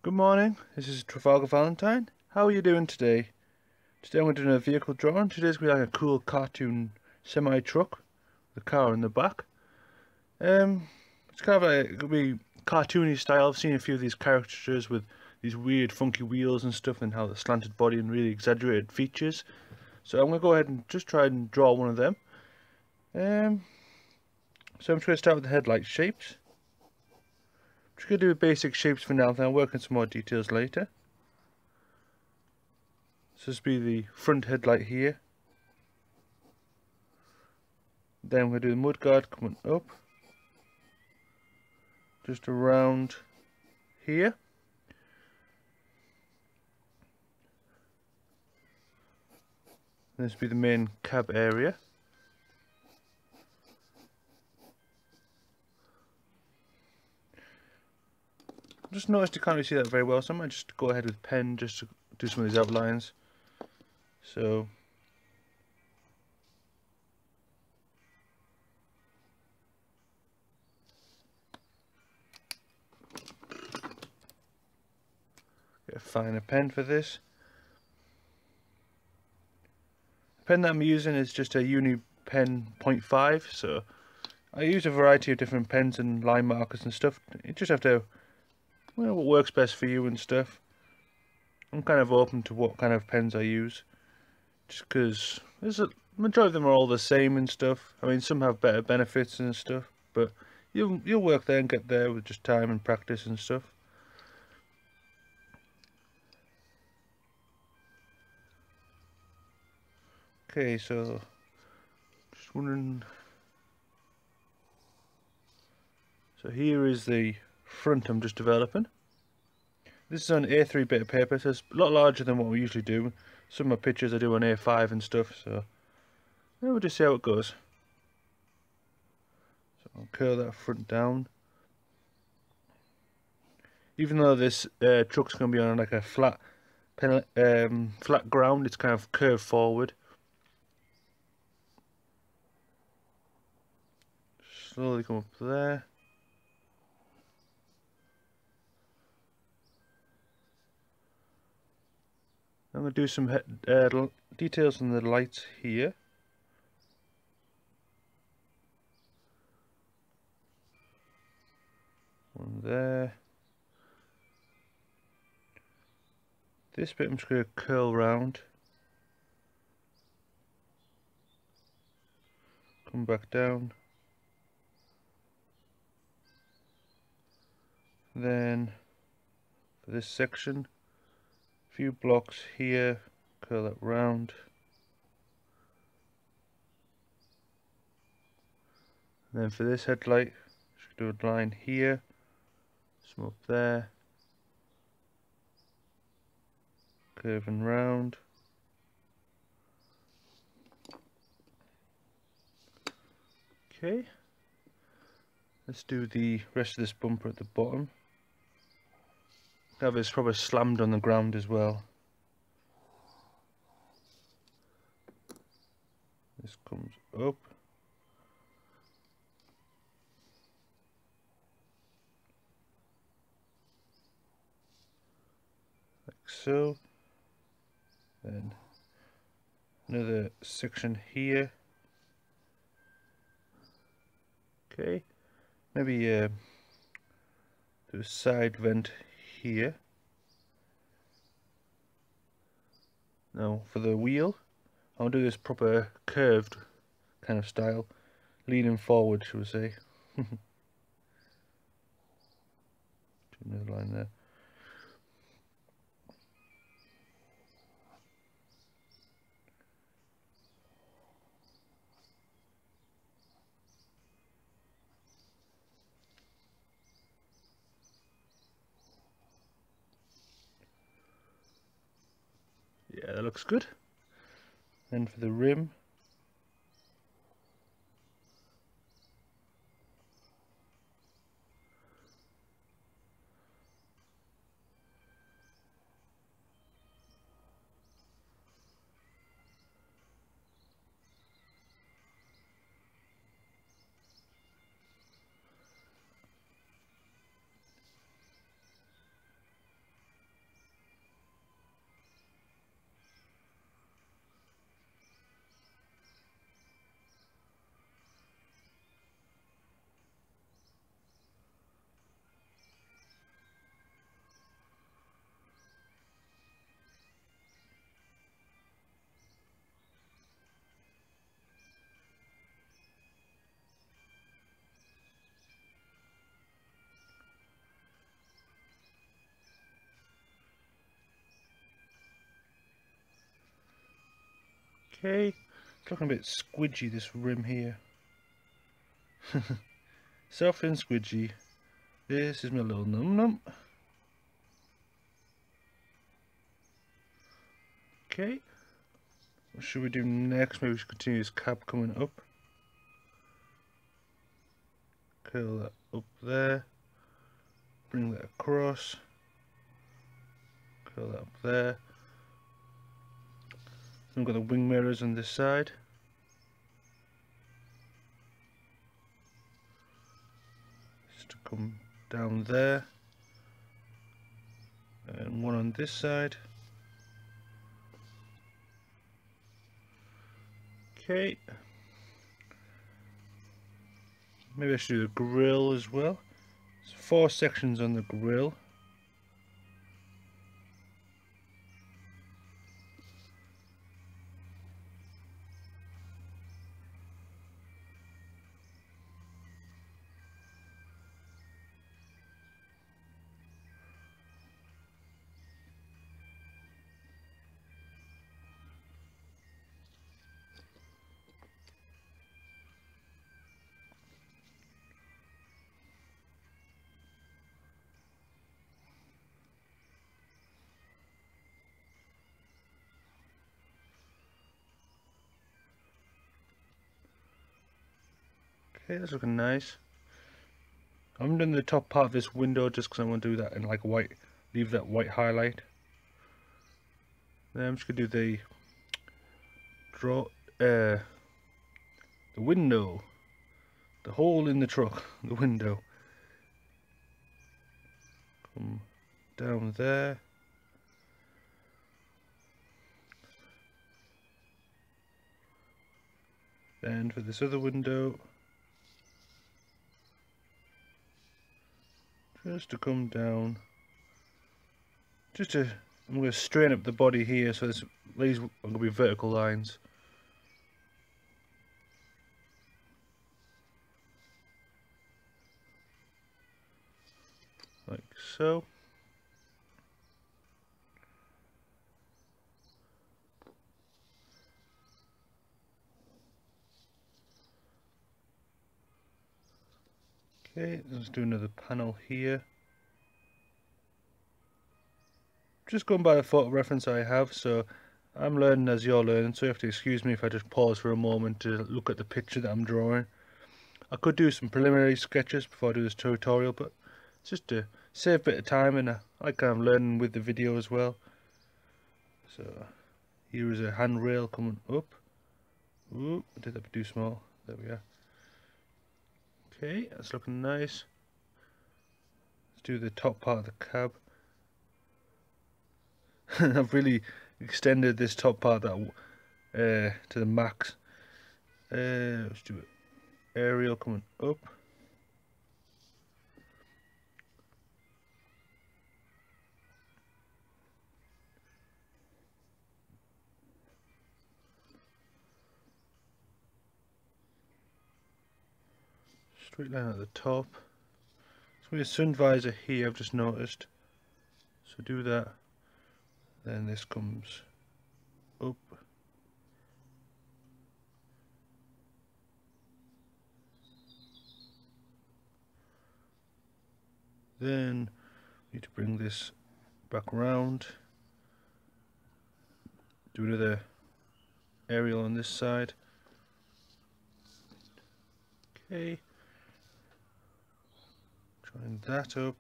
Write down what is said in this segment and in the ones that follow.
Good morning, this is Travalgar Valentine. How are you doing today? Today I'm doing a vehicle drawing. Today's going to be like a cool cartoon semi-truck, the car in the back. It's kind of like, it could be cartoony style. I've seen a few of these caricatures with these weird funky wheels and stuff and how the slanted body and really exaggerated features. So I'm going to go ahead and just try and draw one of them. So I'm just going to start with the headlight shapes. I'm just going to do basic shapes for now, then I'll work on some more details later. So this will be the front headlight here. Then we're going to do the mudguard coming up, just around here. This will be the main cab area. I just noticed you can't really see that very well, so I might just go ahead with pen just to do some of these outlines. So get a finer pen for this. The pen that I'm using is just a Uni Pen 0.5, so I use a variety of different pens and line markers and stuff. You just have to, well, what works best for you and stuff. I'm kind of open to what kind of pens I use, just because majority of them are all the same and stuff. I mean, some have better benefits and stuff, but you'll work there and get there with just time and practice and stuff. Okay, so just wondering. So here is the front I'm just developing. This is on A3 bit of paper, so it's a lot larger than what we usually do. Some of my pictures I do on A5 and stuff, so yeah, we'll just see how it goes. So I'll curl that front down. Even though this truck's going to be on like a flat ground, it's kind of curved forward. Slowly come up there. I'm going to do some details on the lights here. One there. This bit I'm just going to curl round. Come back down. Then for this section, a few blocks here, curl that round. And then for this headlight, just do a line here, some up there, curving round. Okay, let's do the rest of this bumper at the bottom. Have this probably slammed on the ground as well. This comes up. Like so. Then another section here. Okay, maybe do a side vent here. Now for the wheel, I'll do this proper curved kind of style, leaning forward, shall we say. Do another line there. Yeah, that looks good. Then for the rim, Okay, it's looking a bit squidgy, this rim here. Soft and squidgy. This is my little num num. Okay, what should we do next? Maybe we should continue this cab coming up. Curl that up there. Bring that across. Curl that up there. Then we've got the wing mirrors on this side. Just to come down there. And one on this side. Okay. Maybe I should do the grill as well. There's 4 sections on the grill. Okay, that's looking nice. I'm doing the top part of this window just because I want to do that in like white, leave that white highlight. Then I'm just gonna do the window, the hole in the truck, the window. Come down there. Then for this other window, just to come down, I'm going to straighten up the body here, so these are going to be vertical lines. Like so. Okay, let's do another panel here. Just going by the photo reference I have, so I'm learning as you're learning, so you have to excuse me if I just pause for a moment to look at the picture that I'm drawing. I could do some preliminary sketches before I do this tutorial, but it's just to save a bit of time, and I like I'm learning with the video as well. So here is a handrail coming up. Ooh, I did that too small. There we are. Okay, that's looking nice. Let's do the top part of the cab. I've really extended this top part that to the max. Let's do it. Aerial coming up. Straight line at the top. So we have a sun visor here, I've just noticed. So do that. Then this comes up. Then we need to bring this back around. Do another aerial on this side. Okay. Join that up.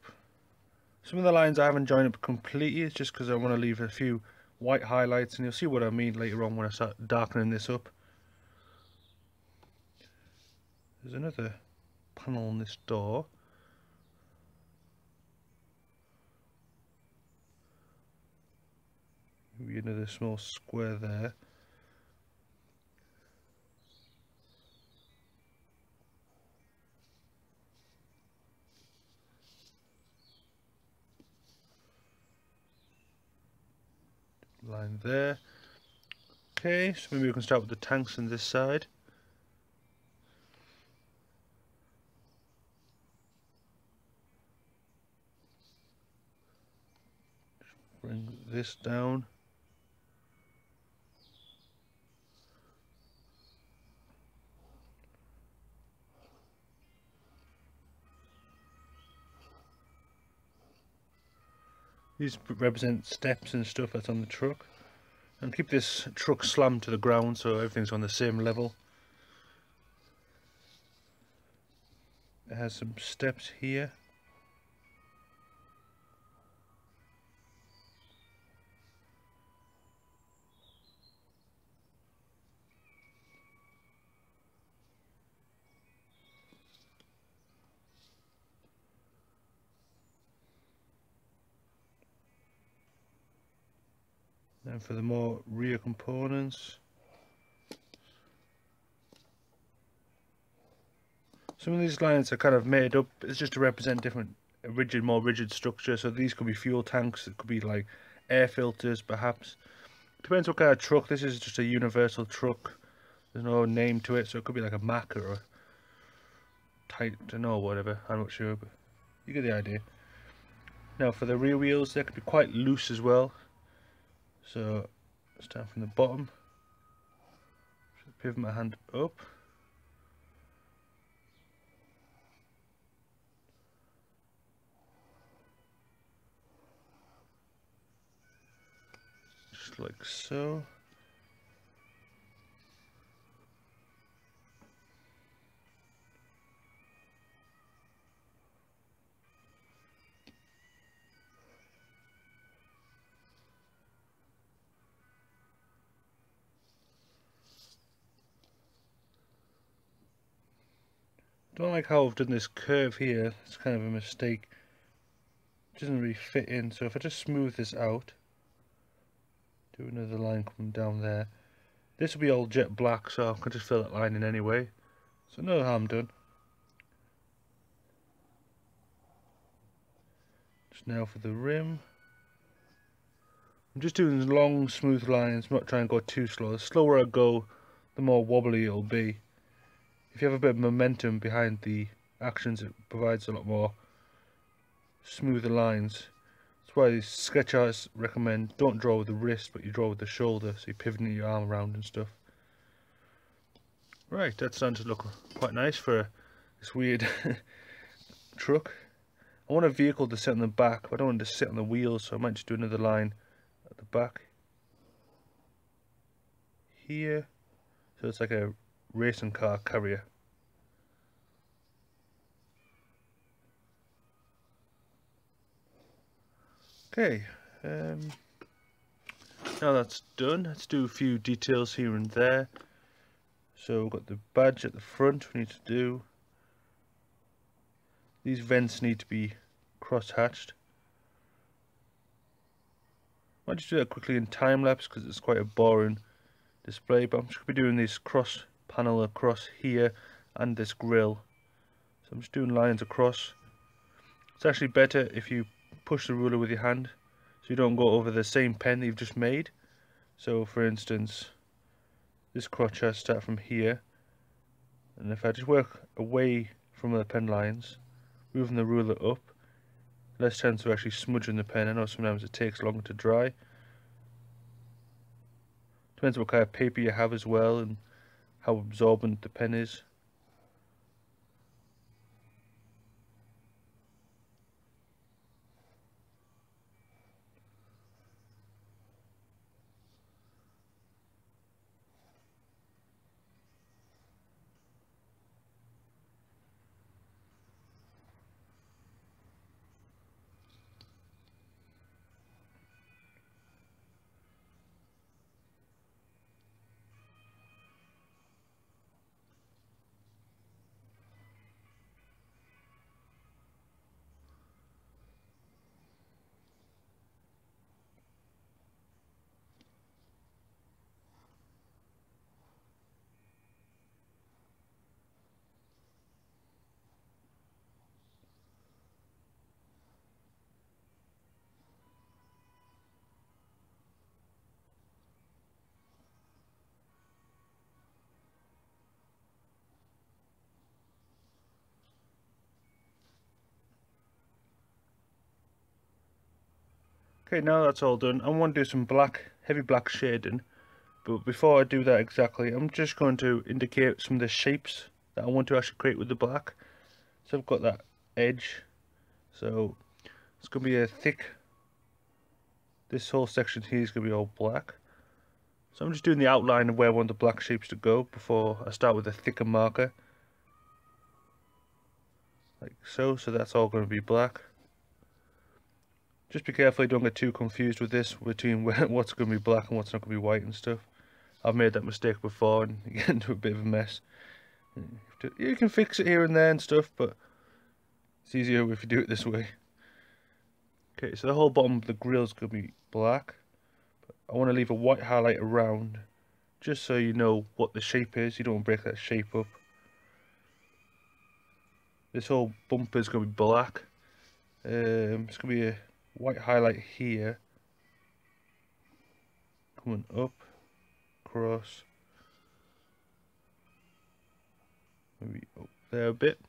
Some of the lines I haven't joined up completely, it's just because I want to leave a few white highlights, and you'll see what I mean later on when I start darkening this up. There's another panel on this door. Maybe another small square there. Line there. Okay, so maybe we can start with the tanks on this side. Bring this down. These represent steps and stuff that's on the truck. And keep this truck slammed to the ground so everything's on the same level. It has some steps here. And for the more rear components, some of these lines are kind of made up. It's just to represent different more rigid structure. So these could be fuel tanks. It could be like air filters, perhaps. Depends what kind of truck. This is just a universal truck. There's no name to it, so it could be like a Mack or a Titan or whatever. I'm not sure, but you get the idea. Now for the rear wheels, they could be quite loose as well. So start from the bottom. Pivot my hand up. Just like so. Don't like how I've done this curve here. It's kind of a mistake. It doesn't really fit in. So if I just smooth this out, do another line coming down there. This will be all jet black, so I can just fill that line in anyway. So no harm done. Just now for the rim. I'm just doing long, smooth lines. I'm not trying to go too slow. The slower I go, the more wobbly it'll be. If you have a bit of momentum behind the actions, it provides a lot more smoother lines. That's why these sketch artists recommend don't draw with the wrist, but you draw with the shoulder, so you're pivoting your arm around and stuff. Right, that's starting to look quite nice for this weird truck. I want a vehicle to sit on the back, but I don't want it to sit on the wheels, so I might just do another line at the back here, so it's like a racing car carrier. Okay, now that's done, let's do a few details here and there. So we've got the badge at the front we need to do. These vents need to be cross-hatched. Might just do that quickly in time-lapse because it's quite a boring display, but I'm just going to be doing this cross panel across here and this grill. So I'm just doing lines across. It's actually better if you push the ruler with your hand so you don't go over the same pen that you've just made. So for instance, this crotch has to start from here, and if I just work away from the pen lines, moving the ruler up, less chance of actually smudging the pen. I know sometimes it takes longer to dry. Depends what kind of paper you have as well and how absorbent the pen is. Okay, now that's all done, I want to do some black, heavy black shading, but before I do that exactly, I'm just going to indicate some of the shapes that I want to actually create with the black. So I've got that edge, so it's going to be a thick this whole section here is going to be all black. So I'm just doing the outline of where I want the black shapes to go before I start with a thicker marker. Like so, so that's all going to be black. Just be careful you don't get too confused with this between what's going to be black and what's not going to be white and stuff. I've made that mistake before and you get into a bit of a mess. You can fix it here and there and stuff, but it's easier if you do it this way. Okay, so the whole bottom of the grill is going to be black. But I want to leave a white highlight around, just so you know what the shape is. You don't want to break that shape up. This whole bumper is going to be black. It's going to be a white highlight here, coming up, across, maybe up there a bit.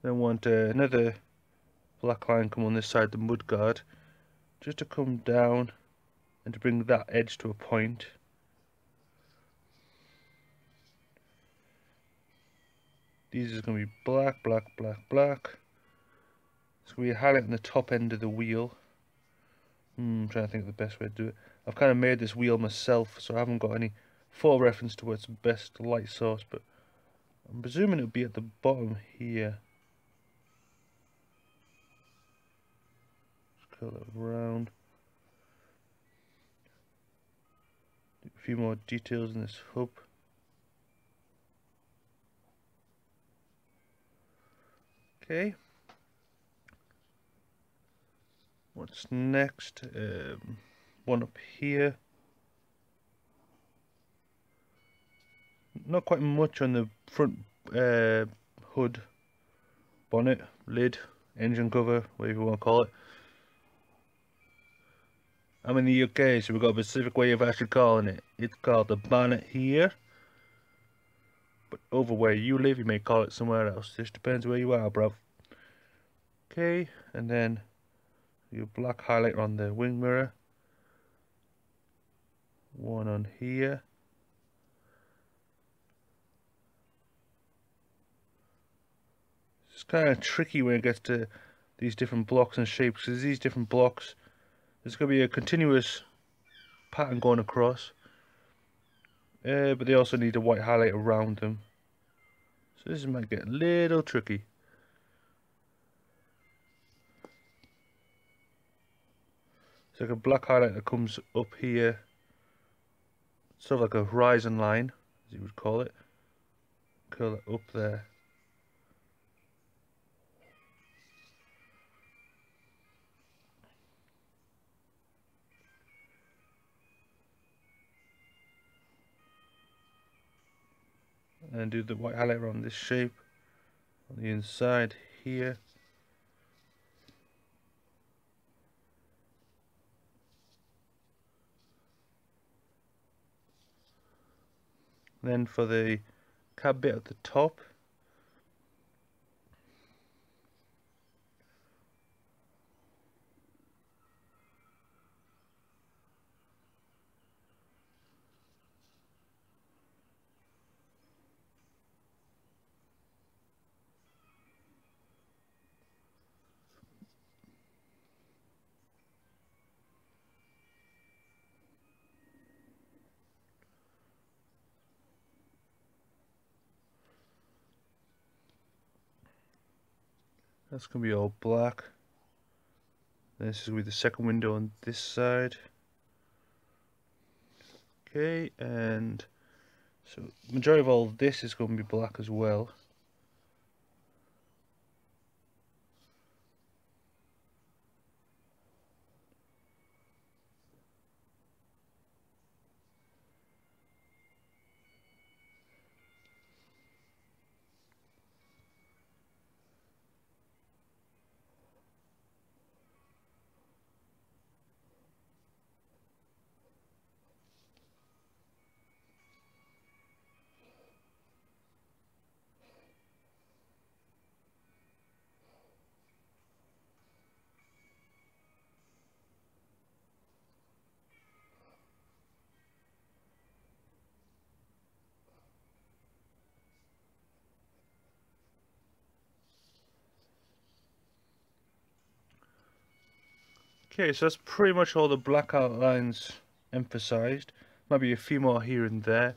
Then want another black line come on this side, the mudguard, just to come down and to bring that edge to a point. These are going to be black, black, black, black. It's going to be a highlight on the top end of the wheel. I'm trying to think of the best way to do it. I've kind of made this wheel myself, so I haven't got any full reference to what's the best light source, but I'm presuming it'll be at the bottom here. Just curl it around. A few more details in this hub. Okay. What's next? One up here. Not quite much on the front hood, bonnet, lid, engine cover, whatever you want to call it. I'm in the UK, so we've got a specific way of actually calling it. It's called the bonnet here. But over where you live, you may call it somewhere else. Just depends where you are, bruv. Okay, and then your black highlighter on the wing mirror. One on here. It's kind of tricky when it gets to these different blocks and shapes, because these different blocks, there's going to be a continuous pattern going across. But they also need a white highlight around them. So this might get a little tricky. So like a black highlight that comes up here, sort of like a horizon line, as you would call it. Curl it up there. And do the white highlight around this shape on the inside here. Then for the cab bit at the top, that's going to be all black. This is going to be the second window on this side. Okay, and so the majority of all this is going to be black as well. Okay, so that's pretty much all the black outlines emphasized. Maybe a few more here and there.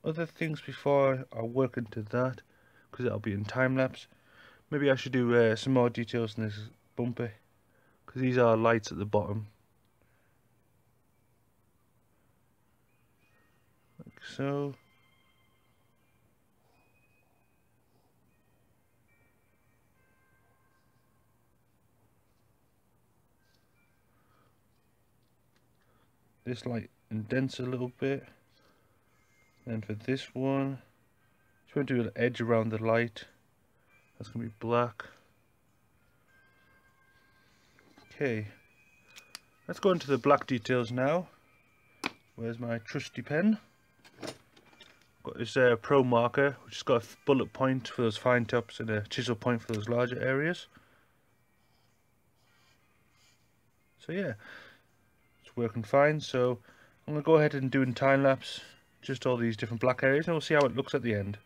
Other things before I work into that, because that'll be in time lapse. Maybe I should do some more details in this bumper, because these are lights at the bottom, like so. This light indents a little bit. Then for this one, just want to do an edge around the light. That's going to be black. Okay, let's go into the black details now. Where's my trusty pen? Got this Pro marker, which has got a bullet point for those fine tops and a chisel point for those larger areas. So yeah, it's working fine. So I'm going to go ahead and do in time lapse just all these different black areas, and we'll see how it looks at the end.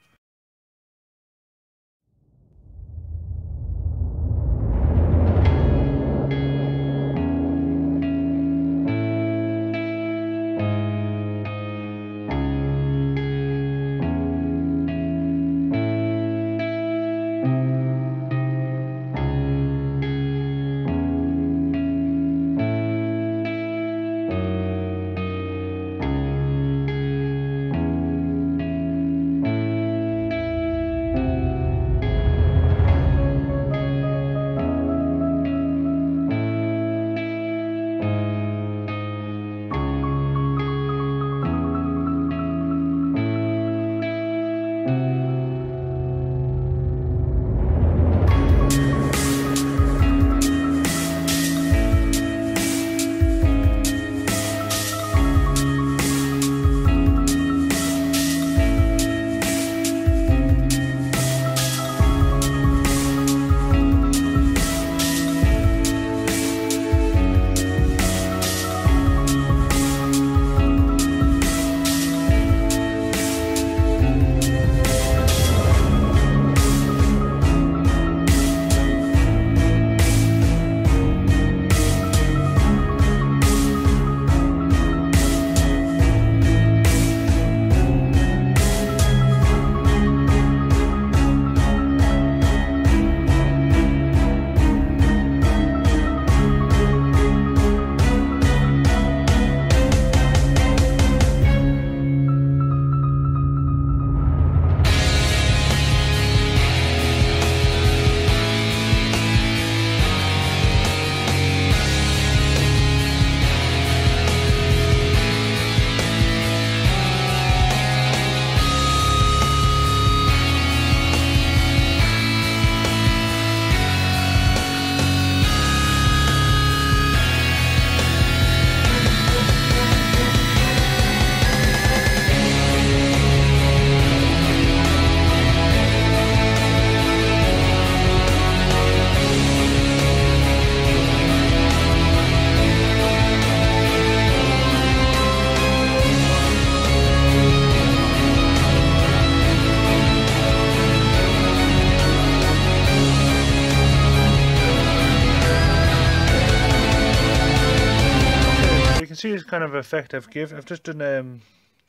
See this kind of effect I've just done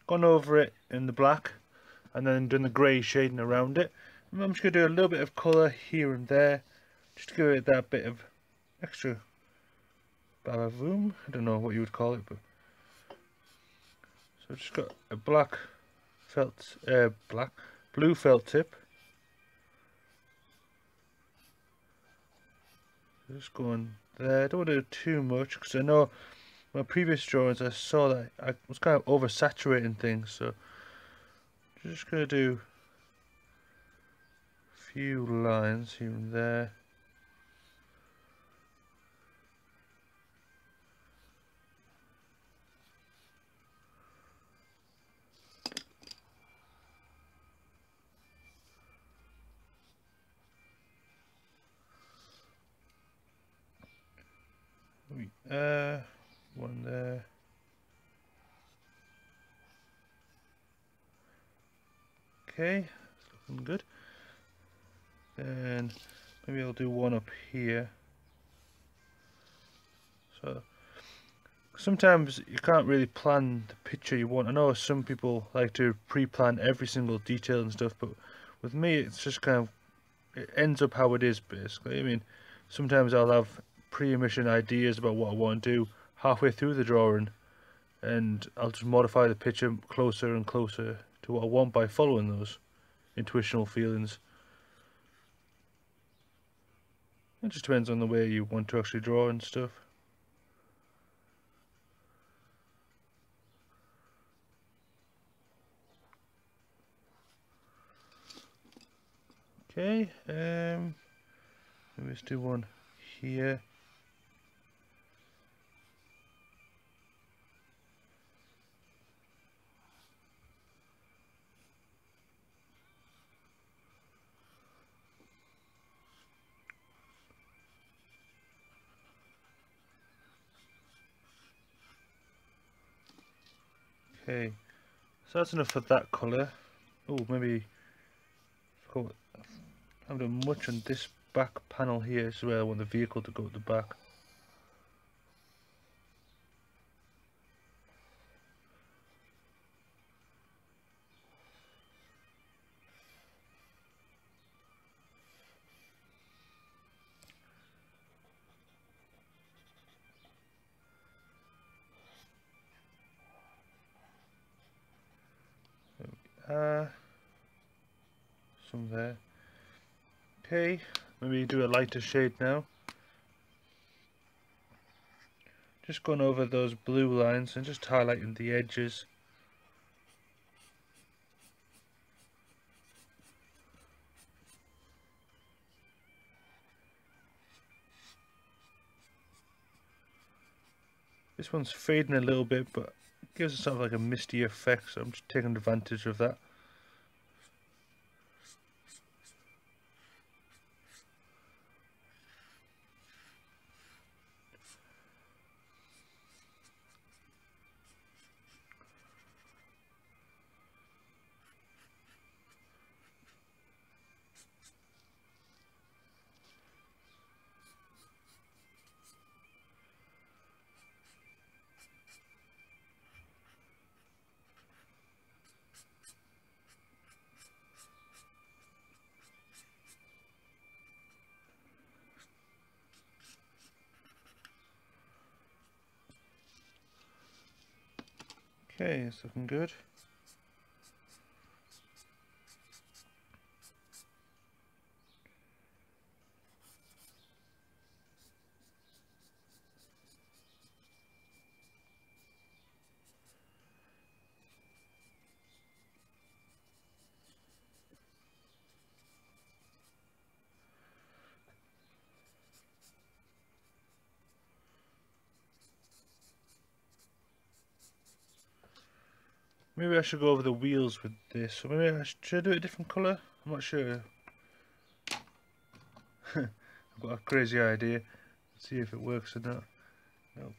gone over it in the black and then done the grey shading around it. And I'm just going to do a little bit of colour here and there just to give it that bit of extra bavavoom. I don't know what you would call it, but so I've just got a blue felt tip. Just going there. I don't want to do too much because I know my previous drawings I saw that I was kind of oversaturating things, so I'm just going to do a few lines here and there. One there. Okay, it's looking good. Then maybe I'll do one up here. So sometimes you can't really plan the picture you want. I know some people like to pre-plan every single detail and stuff, but with me it's just kind of, it ends up how it is basically. I mean, sometimes I'll have pre-emission ideas about what I want to do halfway through the drawing, and I'll just modify the picture closer and closer to what I want by following those intuitional feelings. It just depends on the way you want to actually draw and stuff. Okay, let's do one here. Okay, so that's enough for that colour. Oh, maybe I haven't done much on this back panel here, so where I want the vehicle to go at the back. Some there. Okay, maybe do a lighter shade now. Just going over those blue lines and just highlighting the edges. This one's fading a little bit, but it gives it sort of like a misty effect, so I'm just taking advantage of that. Okay, it's looking good. Maybe I should go over the wheels with this, or maybe should I do it a different colour? I'm not sure. I've got a crazy idea. Let's see if it works or not. Nope.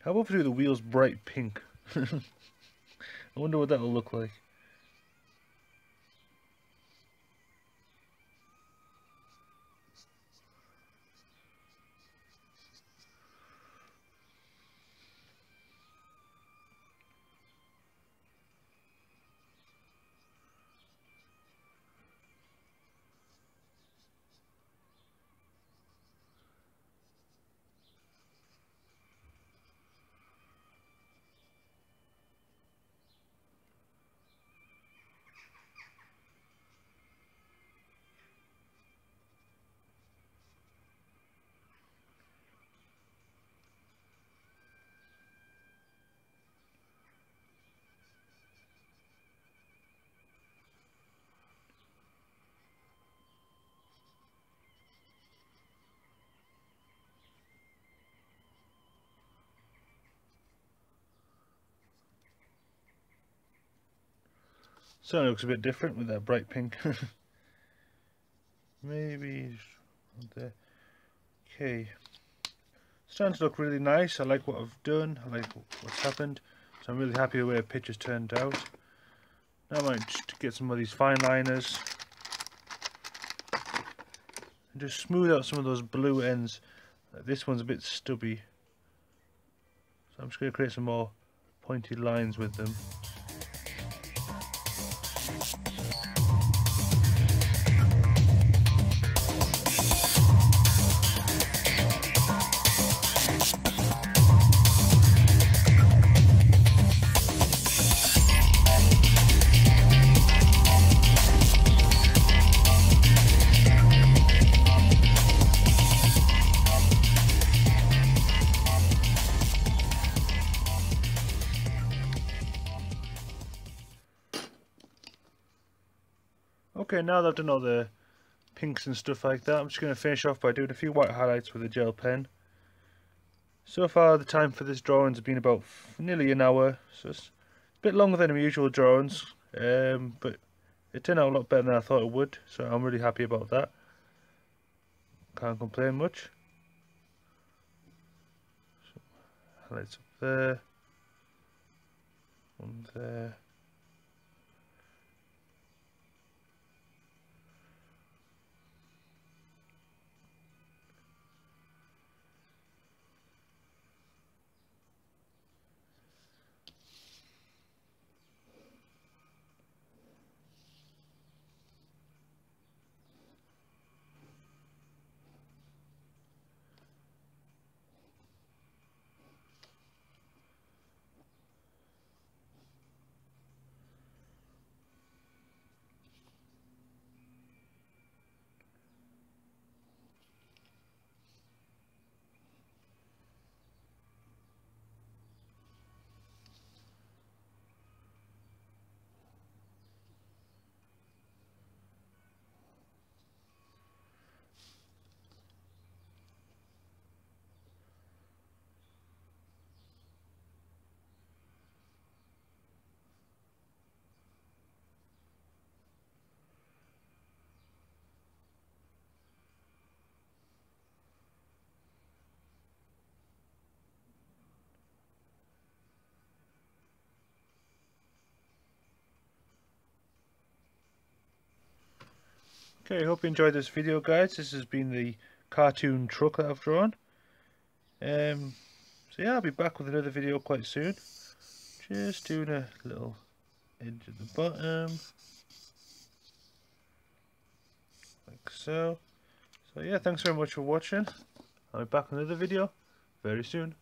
How about if we do the wheels bright pink? I wonder what that'll look like. Certainly looks a bit different with that bright pink. Maybe there. Okay, starting to look really nice. I like what I've done. I like what's happened. So I'm really happy with the way the picture's turned out. Now I might just get some of these fine liners. and just smooth out some of those blue ends. This one's a bit stubby, so I'm just going to create some more pointy lines with them. Okay, now that I've done all the pinks and stuff like that, I'm just going to finish off by doing a few white highlights with a gel pen. So far the time for this drawing has been about nearly an hour, so it's a bit longer than my usual drawings, but it turned out a lot better than I thought it would, so I'm really happy about that. Can't complain much. So, highlights up there, one there. Okay, I hope you enjoyed this video, guys. This has been the cartoon truck that I've drawn. So yeah, I'll be back with another video quite soon. Just doing a little edge at the bottom, like so. So yeah, thanks very much for watching. I'll be back with another video very soon.